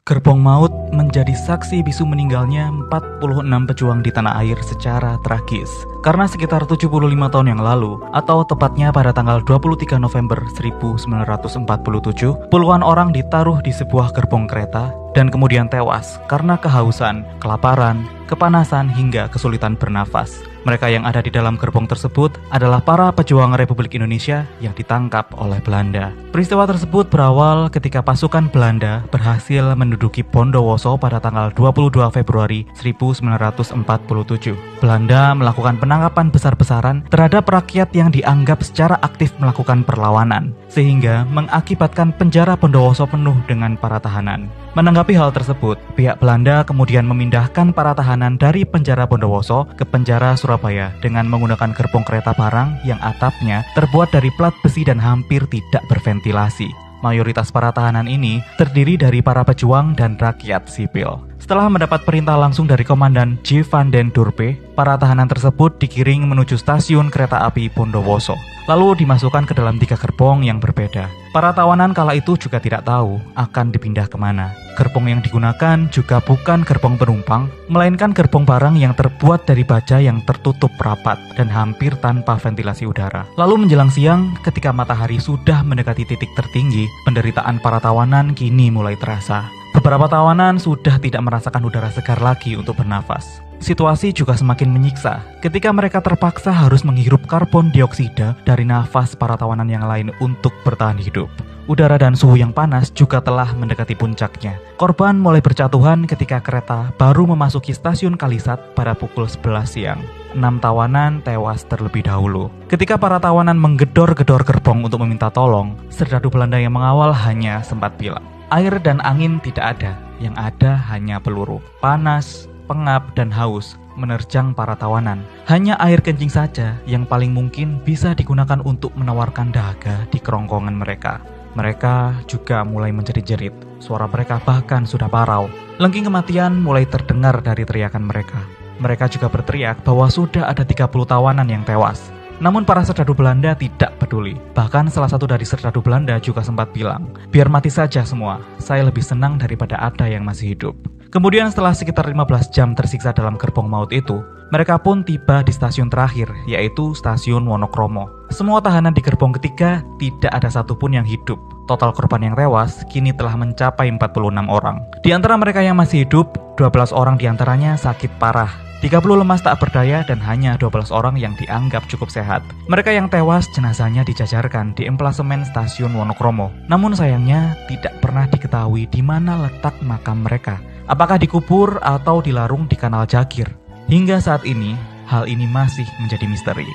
Gerbong Maut menjadi saksi bisu meninggalnya 46 pejuang di tanah air secara tragis. Karena sekitar 75 tahun yang lalu, atau tepatnya pada tanggal 23 November 1947, puluhan orang ditaruh di sebuah gerbong kereta dan kemudian tewas karena kehausan, kelaparan, kepanasan hingga kesulitan bernafas. Mereka yang ada di dalam gerbong tersebut adalah para pejuang Republik Indonesia yang ditangkap oleh Belanda. Peristiwa tersebut berawal ketika pasukan Belanda berhasil menduduki Bondowoso pada tanggal 22 Februari 1947. Belanda melakukan penangkapan besar-besaran terhadap rakyat yang dianggap secara aktif melakukan perlawanan, sehingga mengakibatkan penjara Bondowoso penuh dengan para tahanan. Menanggapi hal tersebut, pihak Belanda kemudian memindahkan para tahanan dari penjara Bondowoso ke penjara Surabaya dengan menggunakan gerbong kereta barang yang atapnya terbuat dari plat besi dan hampir tidak berventilasi. Mayoritas para tahanan ini terdiri dari para pejuang dan rakyat sipil. Setelah mendapat perintah langsung dari Komandan J. van den Durpe, para tahanan tersebut digiring menuju stasiun kereta api Bondowoso, lalu dimasukkan ke dalam 3 gerbong yang berbeda. Para tawanan kala itu juga tidak tahu akan dipindah kemana. Gerbong yang digunakan juga bukan gerbong penumpang, melainkan gerbong barang yang terbuat dari baja yang tertutup rapat dan hampir tanpa ventilasi udara. Lalu menjelang siang, ketika matahari sudah mendekati titik tertinggi, penderitaan para tawanan kini mulai terasa. Beberapa tawanan sudah tidak merasakan udara segar lagi untuk bernafas. Situasi juga semakin menyiksa ketika mereka terpaksa harus menghirup karbon dioksida dari nafas para tawanan yang lain untuk bertahan hidup. Udara dan suhu yang panas juga telah mendekati puncaknya. Korban mulai berjatuhan ketika kereta baru memasuki stasiun Kalisat pada pukul 11 siang. 6 tawanan tewas terlebih dahulu. Ketika para tawanan menggedor-gedor gerbong untuk meminta tolong, serdadu Belanda yang mengawal hanya sempat bilang, "Air dan angin tidak ada, yang ada hanya peluru." Panas, pengap, dan haus menerjang para tawanan. Hanya air kencing saja yang paling mungkin bisa digunakan untuk menawarkan dahaga di kerongkongan mereka. Mereka juga mulai menjerit-jerit. Suara mereka bahkan sudah parau. Lengking kematian mulai terdengar dari teriakan mereka. Mereka juga berteriak bahwa sudah ada 30 tawanan yang tewas. Namun para serdadu Belanda tidak peduli. Bahkan salah satu dari serdadu Belanda juga sempat bilang, "Biar mati saja semua, saya lebih senang daripada ada yang masih hidup." Kemudian setelah sekitar 15 jam tersiksa dalam gerbong maut itu, mereka pun tiba di stasiun terakhir, yaitu stasiun Wonokromo. Semua tahanan di gerbong ketiga tidak ada satupun yang hidup. Total korban yang tewas kini telah mencapai 46 orang. Di antara mereka yang masih hidup, 12 orang diantaranya sakit parah. 30 lemas tak berdaya dan hanya 12 orang yang dianggap cukup sehat. Mereka yang tewas jenazahnya dijajarkan di emplasemen stasiun Wonokromo. Namun sayangnya tidak pernah diketahui di mana letak makam mereka. Apakah dikubur atau dilarung di Kanal Jagir? Hingga saat ini, hal ini masih menjadi misteri.